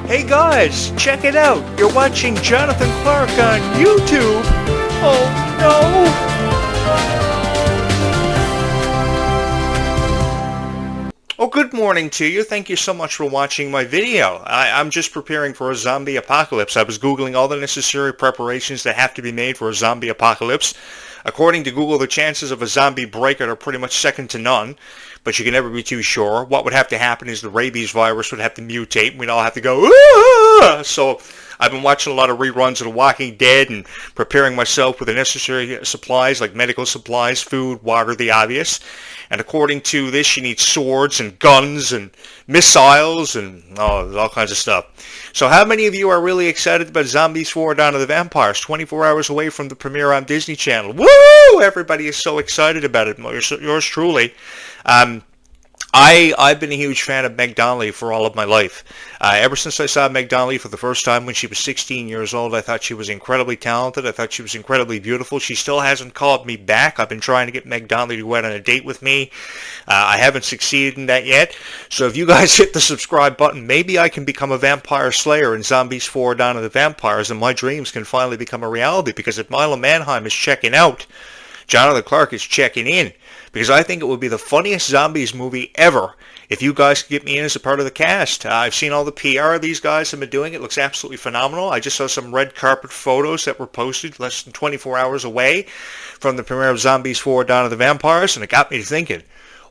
Hey guys, check it out. You're watching Jonathan Clarke on YouTube. Oh no. Oh, good morning to you. Thank you so much for watching my video. I'm just preparing for a zombie apocalypse. I was Googling all the necessary preparations that have to be made for a zombie apocalypse. According to Google, the chances of a zombie breakout are pretty much second to none, but you can never be too sure. What would have to happen is the rabies virus would have to mutate, and we'd all have to go, "Aah!" So I've been watching a lot of reruns of The Walking Dead and preparing myself with the necessary supplies like medical supplies, food, water, the obvious. And according to this, you need swords and guns and missiles and all kinds of stuff. So how many of you are really excited about Zombies 4: Dawn of the Vampires, 24 hours away from the premiere on Disney Channel? Woo! Everybody is so excited about it. Yours truly. I've been a huge fan of Meg Donnelly for all of my life. Ever since I saw Meg Donnelly for the first time when she was 16 years old, I thought she was incredibly talented. I thought she was incredibly beautiful. She still hasn't called me back. I've been trying to get Meg Donnelly to go out on a date with me. I haven't succeeded in that yet. So if you guys hit the subscribe button, maybe I can become a vampire slayer in Zombies 4: Dawn of the Vampires, and my dreams can finally become a reality. Because if Milo Manheim is checking out, Jonathan Clarke is checking in, because I think it would be the funniest zombies movie ever if you guys could get me in as a part of the cast. I've seen all the PR these guys have been doing. It looks absolutely phenomenal. I just saw some red carpet photos that were posted less than 24 hours away from the premiere of Zombies 4: Dawn of the Vampires, and it got me thinking,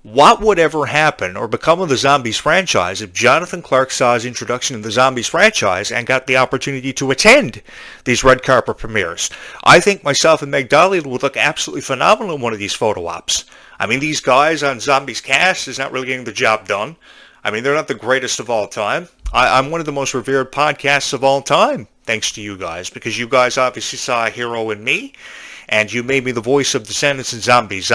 what would ever happen or become of the Zombies franchise if Jonathan Clarke saw his introduction in the Zombies franchise and got the opportunity to attend these red carpet premieres? I think myself and Meg Donnelly would look absolutely phenomenal in one of these photo ops. I mean, these guys on Zombies cast is not really getting the job done. I mean, they're not the greatest of all time. I'm one of the most revered podcasts of all time, thanks to you guys, because you guys obviously saw a hero in me, and you made me the voice of Descendants and Zombies.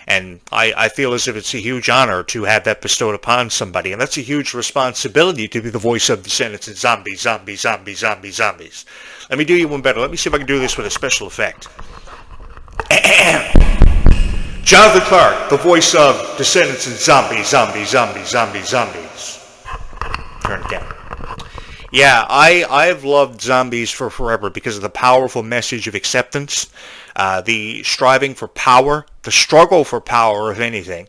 And I feel as if it's a huge honor to have that bestowed upon somebody. And that's a huge responsibility to be the voice of Descendants and Zombies. Let me do you one better. Let me see if I can do this with a special effect. Jonathan Clarke, the voice of Descendants and Zombies. Turn it down. Yeah, I've loved Zombies for forever because of the powerful message of acceptance, the striving for power, the struggle for power, if anything,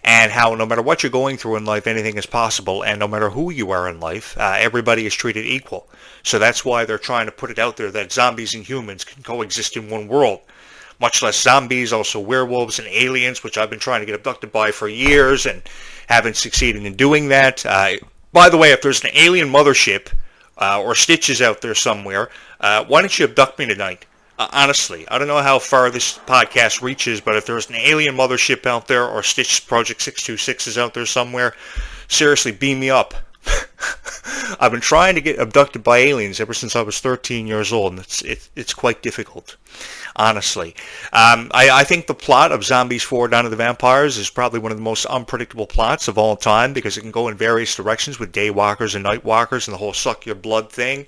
and how no matter what you're going through in life, anything is possible, and no matter who you are in life, everybody is treated equal. So that's why they're trying to put it out there that zombies and humans can coexist in one world. Much less zombies, also werewolves and aliens, which I've been trying to get abducted by for years and haven't succeeded in doing that. By the way, if there's an alien mothership, or Stitch is out there somewhere, why don't you abduct me tonight? Honestly, I don't know how far this podcast reaches, but if there's an alien mothership out there, or Stitch Project 626 is out there somewhere, seriously, beam me up. I've been trying to get abducted by aliens ever since I was 13 years old, and it's quite difficult, honestly. I think the plot of Zombies 4: Dawn of the Vampires is probably one of the most unpredictable plots of all time, because it can go in various directions with daywalkers and nightwalkers and the whole suck your blood thing.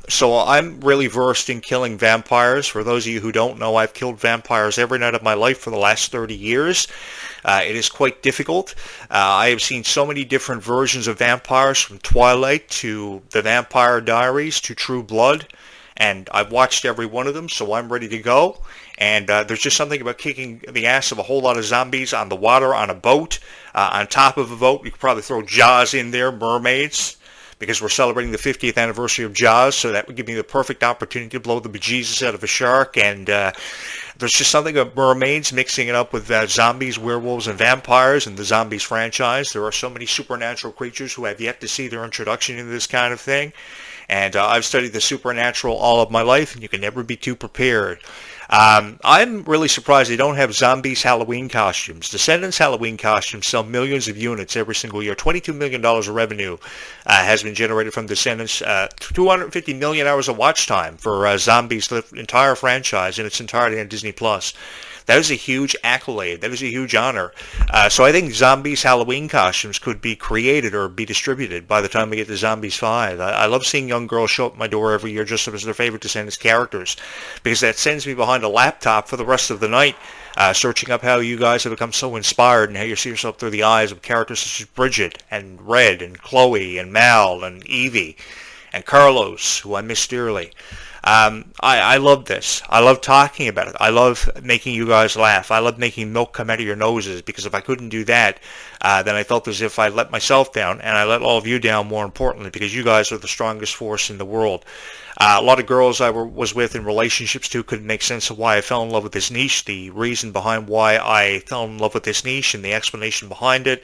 So I'm really versed in killing vampires. For those of you who don't know, I've killed vampires every night of my life for the last 30 years. It is quite difficult. I have seen so many different versions of vampires, from Twilight to The Vampire Diaries to True Blood, and I've watched every one of them, so I'm ready to go. And there's just something about kicking the ass of a whole lot of zombies on the water, on a boat, on top of a boat. You could probably throw Jaws in there, mermaids, because we're celebrating the 50th anniversary of Jaws, so that would give me the perfect opportunity to blow the bejesus out of a shark. And there's just something about mermaids, mixing it up with zombies, werewolves, and vampires in the Zombies franchise. There are so many supernatural creatures who have yet to see their introduction into this kind of thing. And I've studied the supernatural all of my life, and you can never be too prepared. I'm really surprised they don't have Zombies Halloween costumes. Descendants Halloween costumes sell millions of units every single year. $22 million of revenue has been generated from Descendants. 250 million hours of watch time for Zombies, the entire franchise in its entirety on Disney+. That is a huge accolade. That is a huge honor. So I think Zombies Halloween costumes could be created or be distributed by the time we get to Zombies 5. I love seeing young girls show up at my door every year just as their favorite Descendants characters, because that sends me behind a laptop for the rest of the night searching up how you guys have become so inspired and how you see yourself through the eyes of characters such as Bridget and Red and Chloe and Mal and Evie and Carlos, who I miss dearly. I love this. I love talking about it. I love making you guys laugh. I love making milk come out of your noses, because if I couldn't do that, then I felt as if I let myself down, and I let all of you down, more importantly, because you guys are the strongest force in the world. A lot of girls I was with in relationships too couldn't make sense of why I fell in love with this niche. The reason behind why I fell in love with this niche and the explanation behind it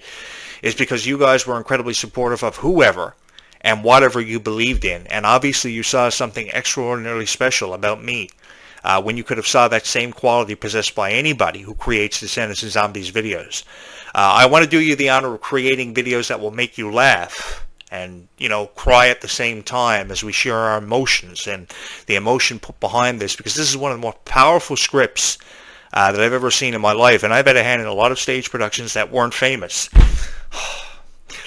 is because you guys were incredibly supportive of whoever and whatever you believed in. And obviously you saw something extraordinarily special about me when you could have saw that same quality possessed by anybody who creates Descendants and Zombies videos. I want to do you the honor of creating videos that will make you laugh and, cry at the same time as we share our emotions and the emotion put behind this, because this is one of the more powerful scripts that I've ever seen in my life. And I've had a hand in a lot of stage productions that weren't famous,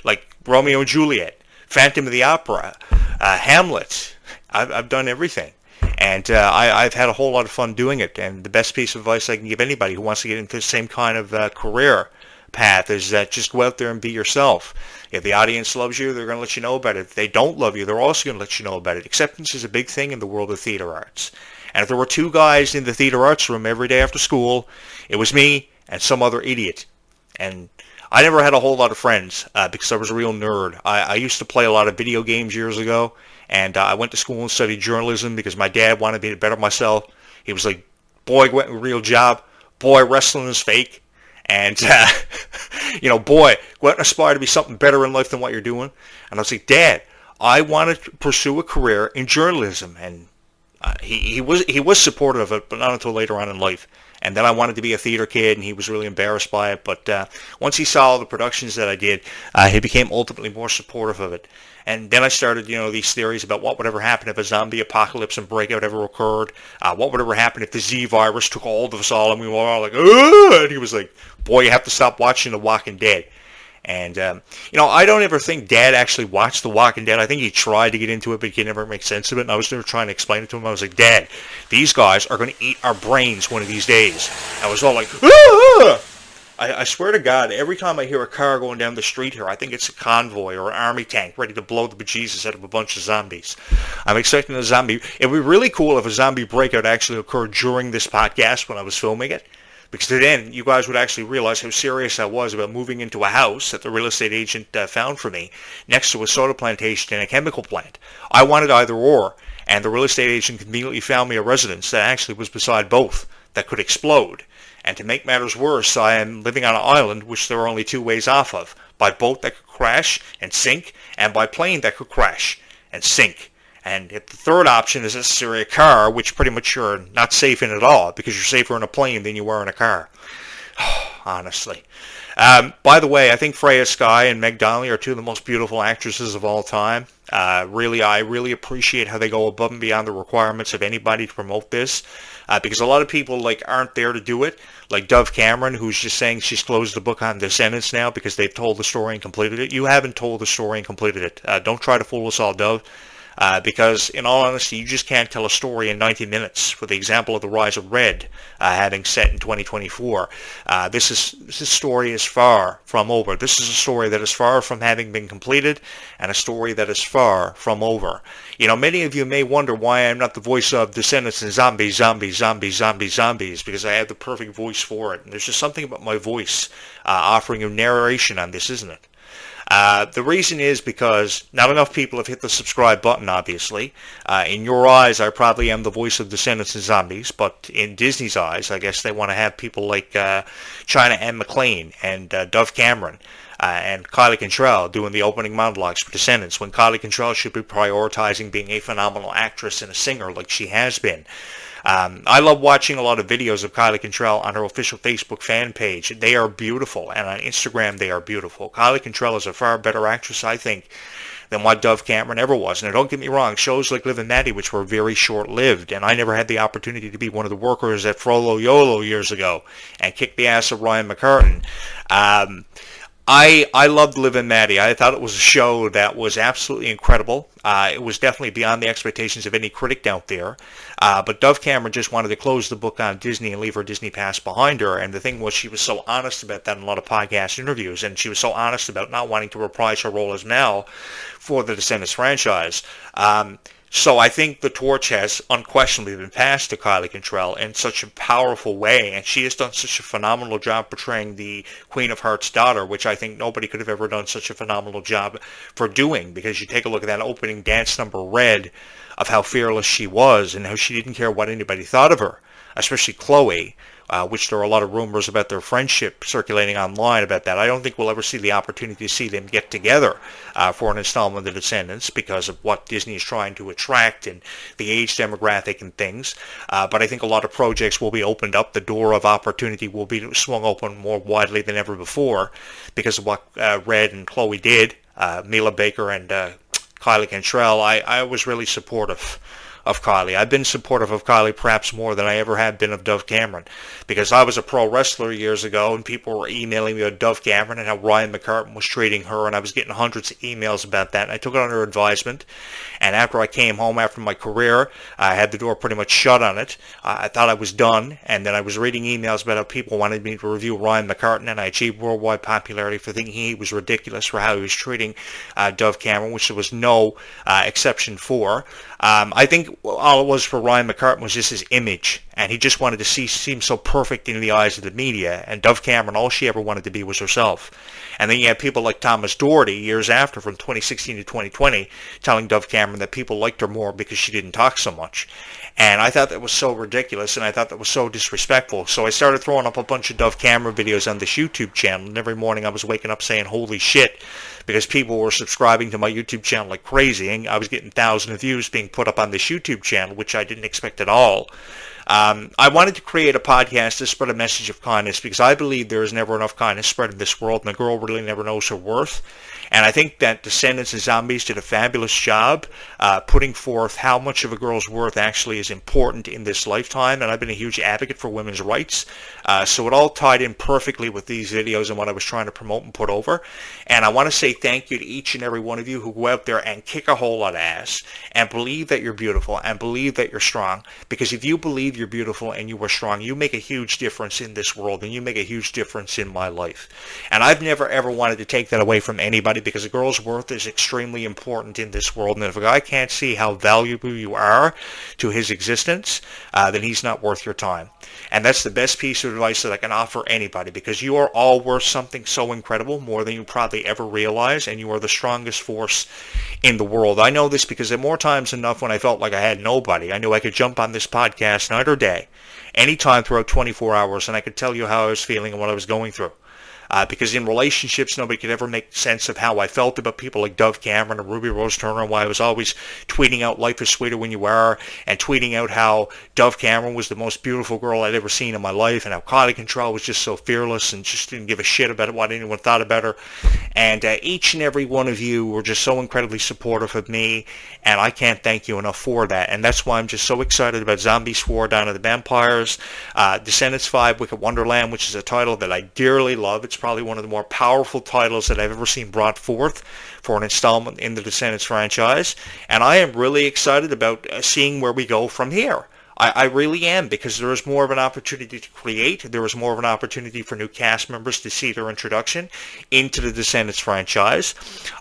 like Romeo and Juliet, Phantom of the Opera, Hamlet. I've done everything. And I've had a whole lot of fun doing it. And the best piece of advice I can give anybody who wants to get into the same kind of career path is that just go out there and be yourself. If the audience loves you, they're going to let you know about it. If they don't love you, they're also going to let you know about it. Acceptance is a big thing in the world of theater arts. And if there were two guys in the theater arts room every day after school, it was me and some other idiot. And I never had a whole lot of friends because I was a real nerd. I used to play a lot of video games years ago, and I went to school and studied journalism because my dad wanted me to better myself. He was like, boy, get a real job. Boy, wrestling is fake. And, boy, go out and aspire to be something better in life than what you're doing. And I was like, Dad, I want to pursue a career in journalism. And he was supportive of it, but not until later on in life. And then I wanted to be a theater kid, and he was really embarrassed by it. But once he saw all the productions that I did, he became ultimately more supportive of it. And then I started, these theories about what would ever happen if a zombie apocalypse and breakout ever occurred. What would ever happen if the Z virus took hold of us all, and we were all like, ugh! And he was like, boy, you have to stop watching The Walking Dead. And, I don't ever think Dad actually watched The Walking Dead. I think he tried to get into it, but he could never make sense of it. And I was there trying to explain it to him. I was like, Dad, these guys are going to eat our brains one of these days. I was all like, ah! I swear to God, every time I hear a car going down the street here, I think it's a convoy or an army tank ready to blow the bejesus out of a bunch of zombies. I'm expecting a zombie. It would be really cool if a zombie breakout actually occurred during this podcast when I was filming it. Because then you guys would actually realize how serious I was about moving into a house that the real estate agent found for me next to a soda plantation and a chemical plant. I wanted either or, and the real estate agent conveniently found me a residence that actually was beside both that could explode. And to make matters worse, I am living on an island which there are only two ways off of: by boat that could crash and sink, and by plane that could crash and sink. And if the third option is necessarily a car, which pretty much you're not safe in at all, because you're safer in a plane than you are in a car. Honestly. By the way, I think Freya Skye and Meg Donnelly are two of the most beautiful actresses of all time. I really appreciate how they go above and beyond the requirements of anybody to promote this, because a lot of people aren't there to do it. Like Dove Cameron, who's just saying she's closed the book on Descendants now because they've told the story and completed it. You haven't told the story and completed it. Don't try to fool us all, Dove. Because, in all honesty, you just can't tell a story in 90 minutes. For the example of the rise of Red having set in 2024, this story is far from over. This is a story that is far from having been completed, and a story that is far from over. Many of you may wonder why I'm not the voice of Descendants and Zombies, because I have the perfect voice for it. And there's just something about my voice offering you narration on this, isn't it? The reason is because not enough people have hit the subscribe button, obviously. In your eyes, I probably am the voice of Descendants and Zombies, but in Disney's eyes, I guess they want to have people like China Anne McClain and Dove Cameron and Kylie Cantrell doing the opening monologues for Descendants, when Kylie Cantrell should be prioritizing being a phenomenal actress and a singer like she has been. I love watching a lot of videos of Kylie Cantrell on her official Facebook fan page. They are beautiful, and on Instagram they are beautiful. Kylie Cantrell is a far better actress, I think, than what Dove Cameron ever was. And don't get me wrong, shows like Liv and Maddie, which were very short-lived, and I never had the opportunity to be one of the workers at Frollo Yolo years ago and kick the ass of Ryan McCartan. I loved Liv and Maddie. I thought it was a show that was absolutely incredible. It was definitely beyond the expectations of any critic out there. But Dove Cameron just wanted to close the book on Disney and leave her Disney past behind her. And the thing was, she was so honest about that in a lot of podcast interviews, and she was so honest about not wanting to reprise her role as Mel for the Descendants franchise. So I think the torch has unquestionably been passed to Kylie Cantrell in such a powerful way, and she has done such a phenomenal job portraying the Queen of Hearts' daughter, which I think nobody could have ever done such a phenomenal job for doing, because you take a look at that opening dance number, Red, of how fearless she was and how she didn't care what anybody thought of her, especially Chloe, which there are a lot of rumors about their friendship circulating online about that. I don't think we'll ever see the opportunity to see them get together for an installment of The Descendants because of what Disney is trying to attract and the age demographic and things. But I think a lot of projects will be opened up. The door of opportunity will be swung open more widely than ever before because of what Red and Chloe did. Mila Baker and Kylie Cantrell. I was really supportive of Kylie. I've been supportive of Kylie perhaps more than I ever have been of Dove Cameron, because I was a pro wrestler years ago and people were emailing me about Dove Cameron and how Ryan McCartan was treating her, and I was getting hundreds of emails about that, and I took it under advisement. And after I came home after my career, I had the door pretty much shut on it. I thought I was done, and then I was reading emails about how people wanted me to review Ryan McCartan, and I achieved worldwide popularity for thinking he was ridiculous for how he was treating Dove Cameron, which there was no exception for. I think all it was for Ryan McCartan was just his image, and he just wanted to seem so perfect in the eyes of the media, and Dove Cameron, all she ever wanted to be was herself. And then you had people like Thomas Doherty years after, from 2016 to 2020, telling Dove Cameron that people liked her more because she didn't talk so much. And I thought that was so ridiculous, and I thought that was so disrespectful. So I started throwing up a bunch of Dove Cameron videos on this YouTube channel, and every morning I was waking up saying, holy shit, because people were subscribing to my YouTube channel like crazy, and I was getting thousands of views being put up on this YouTube channel, which I didn't expect at all. I wanted to create a podcast to spread a message of kindness, because I believe there is never enough kindness spread in this world, and a girl really never knows her worth. And I think that Descendants and Zombies did a fabulous job putting forth how much of a girl's worth actually is important in this lifetime. And I've been a huge advocate for women's rights. So it all tied in perfectly with these videos and what I was trying to promote and put over. And I want to say thank you to each and every one of you who go out there and kick a whole lot of ass and believe that you're beautiful and believe that you're strong. Because if you believe you're beautiful and you are strong, you make a huge difference in this world, and you make a huge difference in my life. And I've never ever wanted to take that away from anybody, because a girl's worth is extremely important in this world, and if a guy can't see how valuable you are to his existence, then he's not worth your time. And that's the best piece of advice that I can offer anybody, because you are all worth something so incredible, more than you probably ever realize, and you are the strongest force in the world. I know this because at more times than enough, when I felt like I had nobody, I knew I could jump on this podcast night or day, anytime throughout 24 hours, and I could tell you how I was feeling and what I was going through. Because in relationships, nobody could ever make sense of how I felt about people like Dove Cameron or Ruby Rose Turner, and why I was always tweeting out life is sweeter when you are, and tweeting out how Dove Cameron was the most beautiful girl I'd ever seen in my life, and how Kylie Cantrell was just so fearless and just didn't give a shit about what anyone thought about her. And each and every one of you were just so incredibly supportive of me, and I can't thank you enough for that. And that's why I'm just so excited about Zombie Swore Down of the Vampires, Descendants 5, Wicked Wonderland, which is a title that I dearly love. It's probably one of the more powerful titles that I've ever seen brought forth for an installment in the Descendants franchise, and I am really excited about seeing where we go from here. I really am, because there is more of an opportunity to create. There is more of an opportunity for new cast members to see their introduction into the Descendants franchise.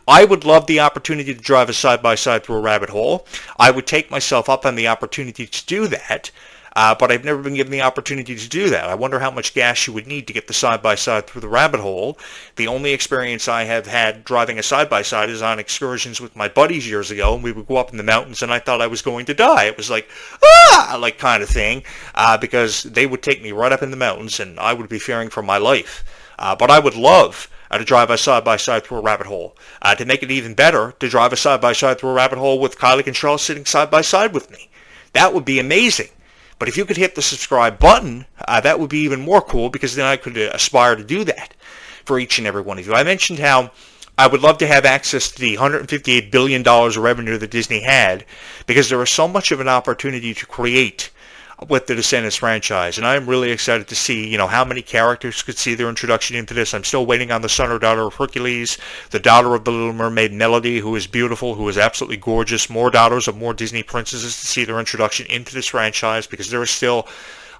I would love the opportunity to drive a side-by-side through a rabbit hole. I would take myself up on the opportunity to do that. But I've never been given the opportunity to do that. I wonder how much gas you would need to get the side-by-side through the rabbit hole. The only experience I have had driving a side-by-side is on excursions with my buddies years ago, and we would go up in the mountains, and I thought I was going to die. It was like, like kind of thing, because they would take me right up in the mountains, and I would be fearing for my life. But I would love to drive a side-by-side through a rabbit hole. To make it even better, to drive a side-by-side through a rabbit hole with Kylie Cantrell sitting side-by-side with me. That would be amazing. But if you could hit the subscribe button, that would be even more cool, because then I could aspire to do that for each and every one of you. I mentioned how I would love to have access to the $158 billion of revenue that Disney had, because there is so much of an opportunity to create with the Descendants franchise, and I'm really excited to see, how many characters could see their introduction into this. I'm still waiting on the son or daughter of Hercules, the daughter of the Little Mermaid Melody, who is beautiful, who is absolutely gorgeous, more daughters of more Disney princesses to see their introduction into this franchise, because there is still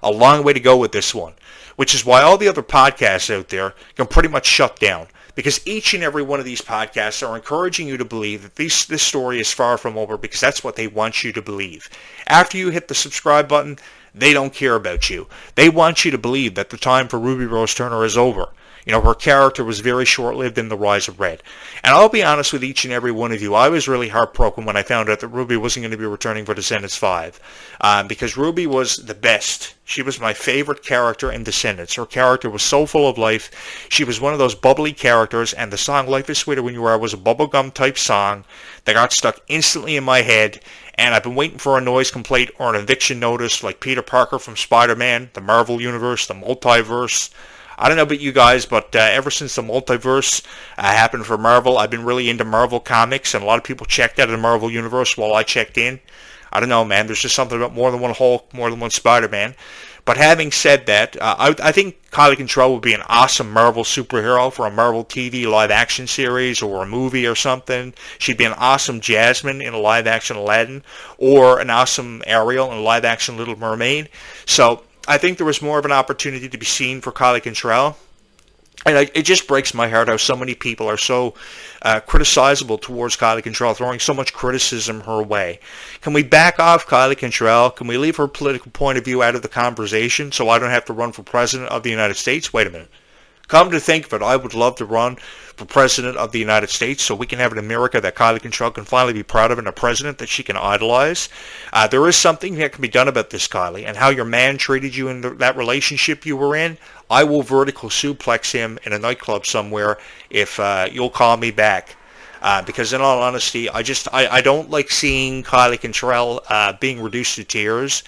a long way to go with this one, which is why all the other podcasts out there can pretty much shut down. Because each and every one of these podcasts are encouraging you to believe that this story is far from over, because that's what they want you to believe. After you hit the subscribe button, they don't care about you. They want you to believe that the time for Ruby Rose Turner is over. Her character was very short-lived in The Rise of Red. And I'll be honest with each and every one of you, I was really heartbroken when I found out that Ruby wasn't going to be returning for Descendants 5. Because Ruby was the best. She was my favorite character in Descendants. Her character was so full of life. She was one of those bubbly characters, and the song Life is Sweeter When You Are was a bubblegum type song that got stuck instantly in my head. And I've been waiting for a noise complaint or an eviction notice like Peter Parker from Spider-Man, the Marvel Universe, the multiverse. I don't know about you guys, but ever since the multiverse happened for Marvel, I've been really into Marvel comics, and a lot of people checked out of the Marvel Universe while I checked in. I don't know, man. There's just something about more than one Hulk, more than one Spider-Man. But having said that, I think Kylie Control would be an awesome Marvel superhero for a Marvel TV live-action series or a movie or something. She'd be an awesome Jasmine in a live-action Aladdin, or an awesome Ariel in a live-action Little Mermaid. So I think there was more of an opportunity to be seen for Kylie Control. And it just breaks my heart how so many people are so criticizable towards Kylie Control, throwing so much criticism her way. Can we back off Kylie Control? Can we leave her political point of view out of the conversation so I don't have to run for president of the United States? Wait a minute. Come to think of it, I would love to run for president of the United States so we can have an America that Kylie Control can finally be proud of and a president that she can idolize. There is something that can be done about this, Kylie, and how your man treated you in that relationship you were in. I will vertical suplex him in a nightclub somewhere if you'll call me back. Because in all honesty, I don't like seeing Kylie Control being reduced to tears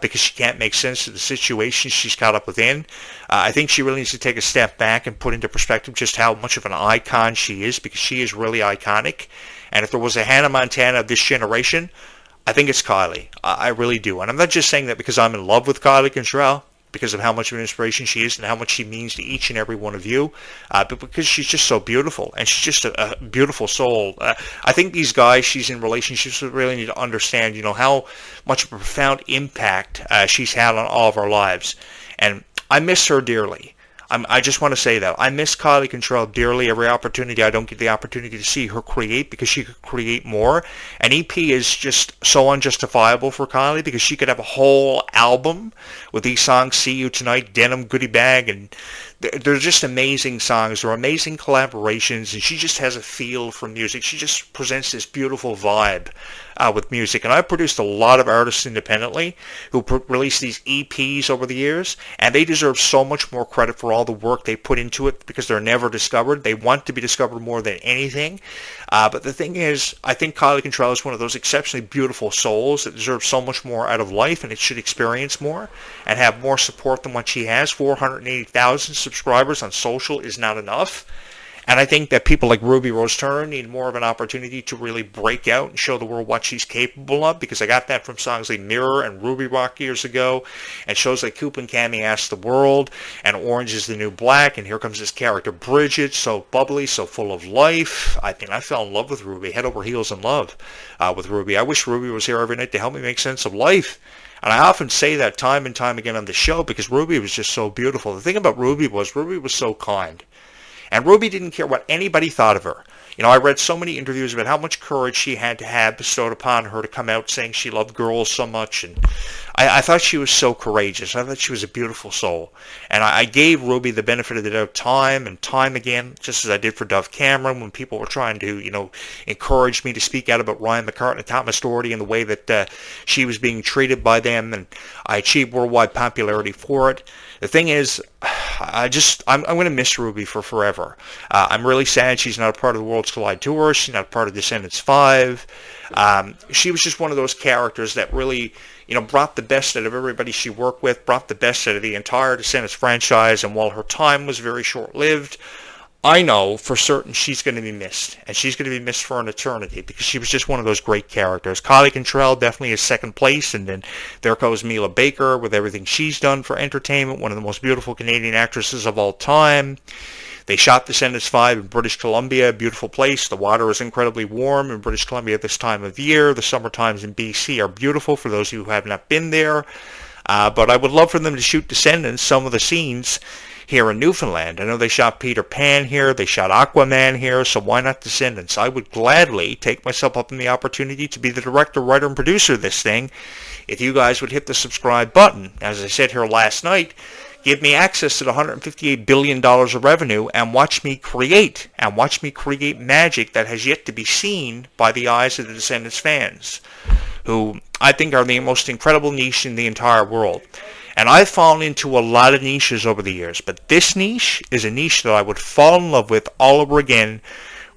because she can't make sense of the situation she's caught up within. I think she really needs to take a step back and put into perspective just how much of an icon she is, because she is really iconic. And if there was a Hannah Montana of this generation, I think it's Kylie. I really do. And I'm not just saying that because I'm in love with Kylie Control, because of how much of an inspiration she is and how much she means to each and every one of you, but because she's just so beautiful, and she's just a beautiful soul. I think these guys she's in relationships with really need to understand, how much of a profound impact she's had on all of our lives. And I miss her dearly. I just want to say that. I miss Kylie Control dearly. Every opportunity I don't get the opportunity to see her create, because she could create more. An EP is just so unjustifiable for Kylie, because she could have a whole album with these songs, See You Tonight, Denim Goodie Bag, and they're just amazing songs. They're amazing collaborations, and she just has a feel for music. She just presents this beautiful vibe with music. And I've produced a lot of artists independently who released these EPs over the years, and they deserve so much more credit for all the work they put into it, because they're never discovered. They want to be discovered more than anything. But the thing is, I think Kylie Control is one of those exceptionally beautiful souls that deserves so much more out of life, and it should experience more and have more support than what she has. 480,000 subscribers on social is not enough. And I think that people like Ruby Rose Turner need more of an opportunity to really break out and show the world what she's capable of, because I got that from songs like Mirror and Ruby Rock years ago, and shows like Coop and Cammy Ask the World, and Orange is the New Black, and here comes this character Bridget, so bubbly, so full of life. I think I fell in love with Ruby, head over heels in love with Ruby. I wish Ruby was here every night to help me make sense of life. And I often say that time and time again on the show, because Ruby was just so beautiful. The thing about Ruby was so kind. And Ruby didn't care what anybody thought of her. I read so many interviews about how much courage she had to have bestowed upon her to come out saying she loved girls so much. And I thought she was so courageous. I thought she was a beautiful soul. And I gave Ruby the benefit of the doubt time and time again, just as I did for Dove Cameron when people were trying to, encourage me to speak out about Ryan McCartney and Thomas Doherty and the way that she was being treated by them. And I achieved worldwide popularity for it. The thing is, I'm going to miss Ruby for forever. I'm really sad she's not a part of the Worlds Collide Tour. She's not a part of Descendants 5. She was just one of those characters that really, brought the best out of everybody she worked with, brought the best out of the entire Descendants franchise. And while her time was very short-lived, I know for certain she's going to be missed, and she's going to be missed for an eternity because she was just one of those great characters. Kylie Cantrell definitely is second place, and then there goes Mila Baker with everything she's done for entertainment, one of the most beautiful Canadian actresses of all time. They shot Descendants 5 in British Columbia, a beautiful place. The water is incredibly warm in British Columbia at this time of year. The summer times in BC are beautiful for those of you who have not been there. But I would love for them to shoot Descendants, some of the scenes, here in Newfoundland. I know they shot Peter Pan here, they shot Aquaman here, so why not Descendants? I would gladly take myself up on the opportunity to be the director, writer, and producer of this thing if you guys would hit the subscribe button. As I said here last night, give me access to the $158 billion of revenue and watch me create magic that has yet to be seen by the eyes of the Descendants fans, who I think are the most incredible niche in the entire world. And I've fallen into a lot of niches over the years, but this niche is a niche that I would fall in love with all over again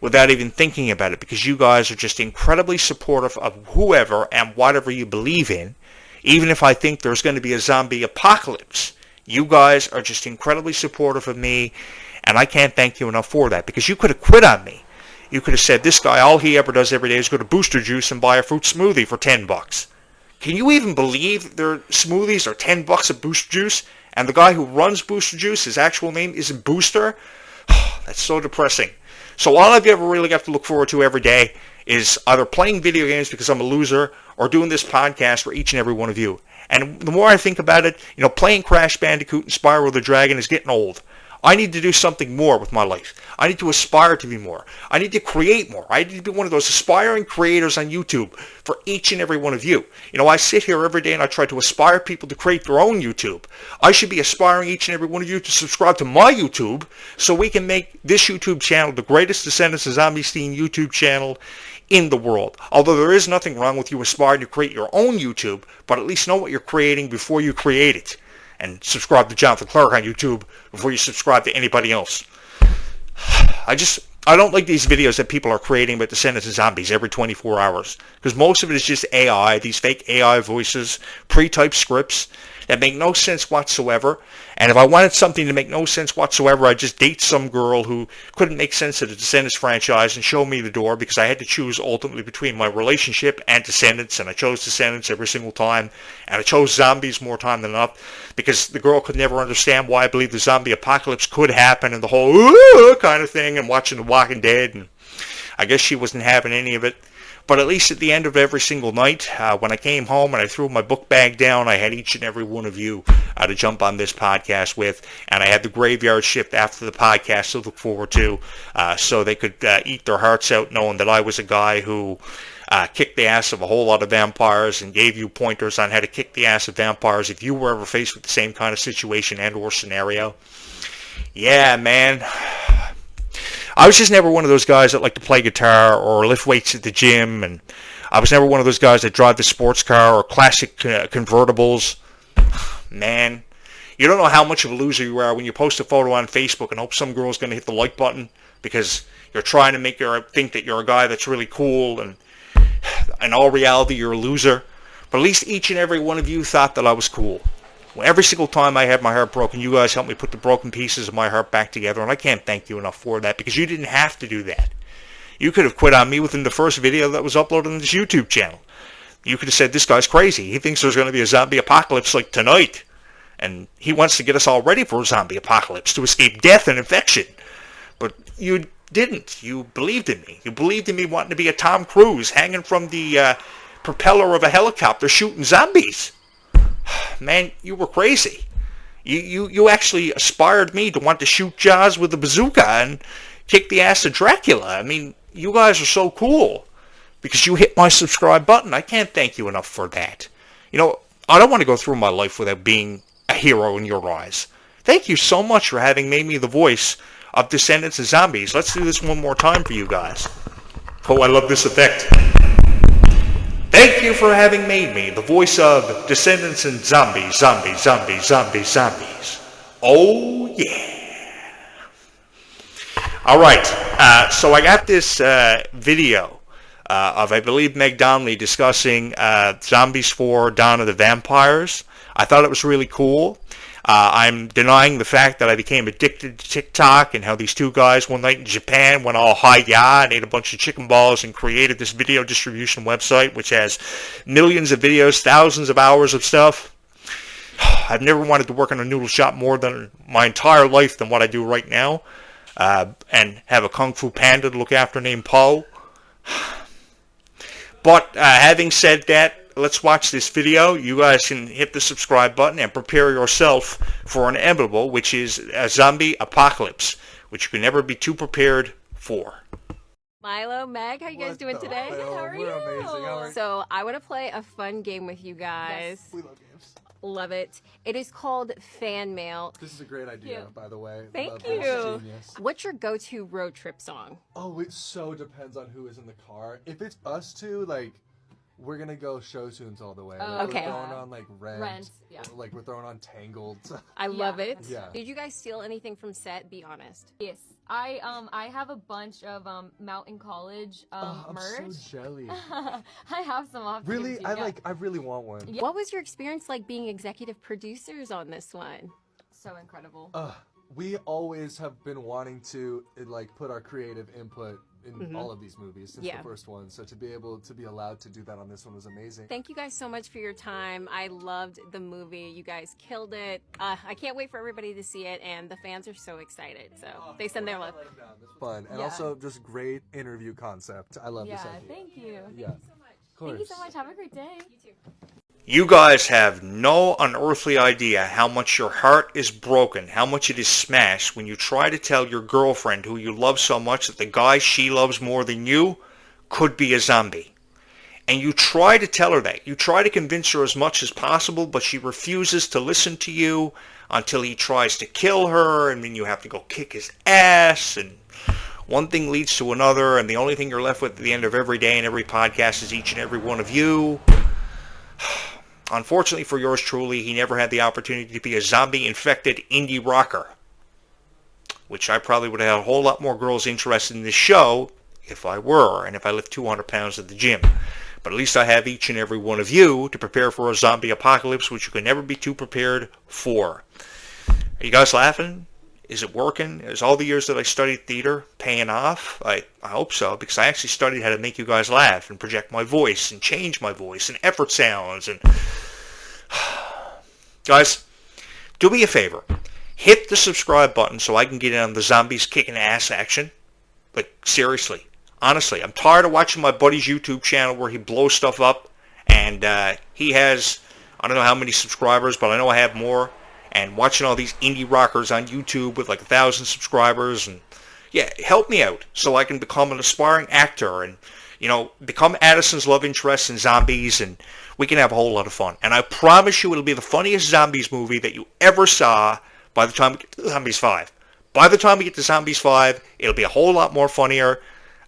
without even thinking about it, because you guys are just incredibly supportive of whoever and whatever you believe in. Even if I think there's going to be a zombie apocalypse, you guys are just incredibly supportive of me, and I can't thank you enough for that, because you could have quit on me. You could have said, this guy, all he ever does every day is go to Booster Juice and buy a fruit smoothie for $10. Can you even believe their smoothies are $10 at Booster Juice? And the guy who runs Booster Juice, his actual name isn't Booster? That's so depressing. So all I've ever really got to look forward to every day is either playing video games because I'm a loser or doing this podcast for each and every one of you. And the more I think about it, playing Crash Bandicoot and Spyro the Dragon is getting old. I need to do something more with my life. I need to aspire to be more. I need to create more. I need to be one of those aspiring creators on YouTube for each and every one of you. I sit here every day and I try to aspire people to create their own YouTube. I should be aspiring each and every one of you to subscribe to my YouTube so we can make this YouTube channel the greatest Descendants of Zombies themed YouTube channel in the world. Although there is nothing wrong with you aspiring to create your own YouTube, but at least know what you're creating before you create it. And subscribe to Jonathan Clarke on YouTube before you subscribe to anybody else. I don't like these videos that people are creating about Descendants of Zombies every 24 hours. Because most of it is just AI, these fake AI voices, pre-typed scripts that make no sense whatsoever. And if I wanted something to make no sense whatsoever, I'd just date some girl who couldn't make sense of the Descendants franchise and show me the door, because I had to choose ultimately between my relationship and Descendants, and I chose Descendants every single time, and I chose zombies more time than enough, because the girl could never understand why I believed the zombie apocalypse could happen and the whole kind of thing, and watching The Walking Dead, and I guess she wasn't having any of it. But at least at the end of every single night, when I came home and I threw my book bag down, I had each and every one of you to jump on this podcast with, and I had the graveyard shift after the podcast to look forward to, so they could eat their hearts out knowing that I was a guy who kicked the ass of a whole lot of vampires and gave you pointers on how to kick the ass of vampires if you were ever faced with the same kind of situation and or scenario. Yeah, man. I was just never one of those guys that like to play guitar or lift weights at the gym, and I was never one of those guys that drive the sports car or classic convertibles. Man, you don't know how much of a loser you are when you post a photo on Facebook and hope some girl's going to hit the like button because you're trying to make her think that you're a guy that's really cool, and in all reality you're a loser. But at least each and every one of you thought that I was cool. Every single time I had my heart broken, you guys helped me put the broken pieces of my heart back together, and I can't thank you enough for that, because you didn't have to do that. You could have quit on me within the first video that was uploaded on this YouTube channel. You could have said, this guy's crazy. He thinks there's going to be a zombie apocalypse like tonight, and he wants to get us all ready for a zombie apocalypse to escape death and infection. But you didn't. You believed in me. You believed in me wanting to be a Tom Cruise hanging from the propeller of a helicopter shooting zombies. Man, you were crazy. You actually aspired me to want to shoot Jaws with a bazooka and kick the ass of Dracula. I mean, you guys are so cool because you hit my subscribe button. I can't thank you enough for that. I don't want to go through my life without being a hero in your eyes. Thank you so much for having made me the voice of Descendants of Zombies. Let's do this one more time for you guys. Oh, I love this effect. Thank you for having made me the voice of Descendants and Zombies, Zombies, Zombies, Zombies, Zombies. Oh, yeah. All right, so I got this video of, I believe, Meg Donnelly discussing Zombies 4 Dawn of the Vampires. I thought it was really cool. I'm denying the fact that I became addicted to TikTok and how these two guys one night in Japan went all hi-ya and ate a bunch of chicken balls and created this video distribution website which has millions of videos, thousands of hours of stuff. I've never wanted to work in a noodle shop more than my entire life than what I do right now, and have a Kung Fu Panda to look after named Po. But having said that, let's watch this video. You guys can hit the subscribe button and prepare yourself for an inevitable, which is a zombie apocalypse, which you can never be too prepared for. Milo, Meg, how you guys doing today? How are you? Amazing. How are you? So I want to play a fun game with you guys. Yes, we love games. Love it. It is called Fan Mail. This is a great idea, by the way. Thank Love you. this. Genius. What's your go-to road trip song? Oh, it so depends on who is in the car. If it's us two, like, we're gonna go show tunes all the way. Like, okay. We're throwing on like Rent. Yeah. Like we're throwing on Tangled. I love it. Yeah. Did you guys steal anything from set? Be honest. Yes, I have a bunch of Mountain College I'm merch. so jelly. I have some off. Really, I really want one. Yeah. What was your experience like being executive producers on this one? So incredible. We always have been wanting to like put our creative input in all of these movies since the first one. So to be able to be allowed to do that on this one was amazing. Thank you guys so much for your time. I loved the movie. You guys killed it. I can't wait for everybody to see it, and the fans are so excited. So they send their love. Fun and also just great interview concept. I love this idea. Thank you. Yeah. Thank you so much. Of course. Thank you so much. Have a great day. You too. You guys have no unearthly idea how much your heart is broken, how much it is smashed when you try to tell your girlfriend who you love so much that the guy she loves more than you could be a zombie. And you try to tell her that. You try to convince her as much as possible, but she refuses to listen to you until he tries to kill her, and then you have to go kick his ass, and one thing leads to another, and the only thing you're left with at the end of every day and every podcast is each and every one of you. Unfortunately for yours truly, he never had the opportunity to be a zombie-infected indie rocker, which I probably would have had a whole lot more girls interested in this show if I were, and if I lift 200 pounds at the gym. But at least I have each and every one of you to prepare for a zombie apocalypse, which you can never be too prepared for. Are you guys laughing? Is it working? Is all the years that I studied theater paying off? I hope so, because I actually studied how to make you guys laugh and project my voice and change my voice and effort sounds. And guys, do me a favor. Hit the subscribe button so I can get in on the zombies kicking ass action. Like, seriously. Honestly, I'm tired of watching my buddy's YouTube channel where he blows stuff up. And he has, I don't know how many subscribers, but I know I have more. And watching all these indie rockers on YouTube with like 1,000 subscribers, and yeah, help me out so I can become an aspiring actor and, you know, become Addison's love interest in zombies, and we can have a whole lot of fun. And I promise you it'll be the funniest zombies movie that you ever saw by the time we get to Zombies 5. By the time we get to Zombies 5, it'll be a whole lot more funnier.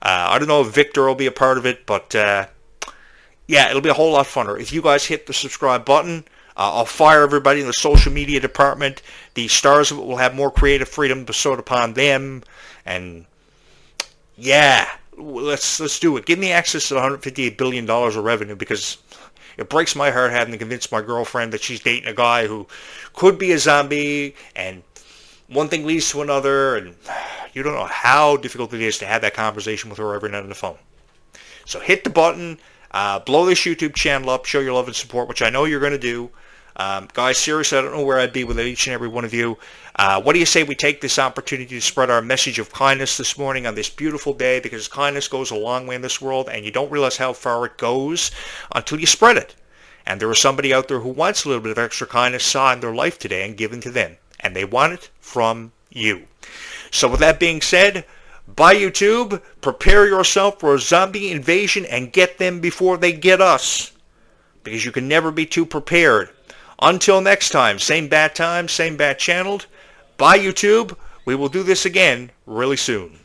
I don't know if Victor will be a part of it, but yeah, it'll be a whole lot funner. If you guys hit the subscribe button, I'll fire everybody in the social media department. The stars of it will have more creative freedom bestowed upon them. And yeah, let's do it. Give me access to the $158 billion of revenue, because it breaks my heart having to convince my girlfriend that she's dating a guy who could be a zombie, and one thing leads to another, and you don't know how difficult it is to have that conversation with her every night on the phone. So hit the button, blow this YouTube channel up, show your love and support, which I know you're going to do. Guys, seriously, I don't know where I'd be without each and every one of you. What do you say we take this opportunity to spread our message of kindness this morning on this beautiful day, because kindness goes a long way in this world, and you don't realize how far it goes until you spread it. And there is somebody out there who wants a little bit of extra kindness saw in their life today and given to them, and they want it from you. So with that being said, bye YouTube, prepare yourself for a zombie invasion and get them before they get us, because you can never be too prepared. Until next time, same bat channeled. Bye YouTube, we will do this again really soon.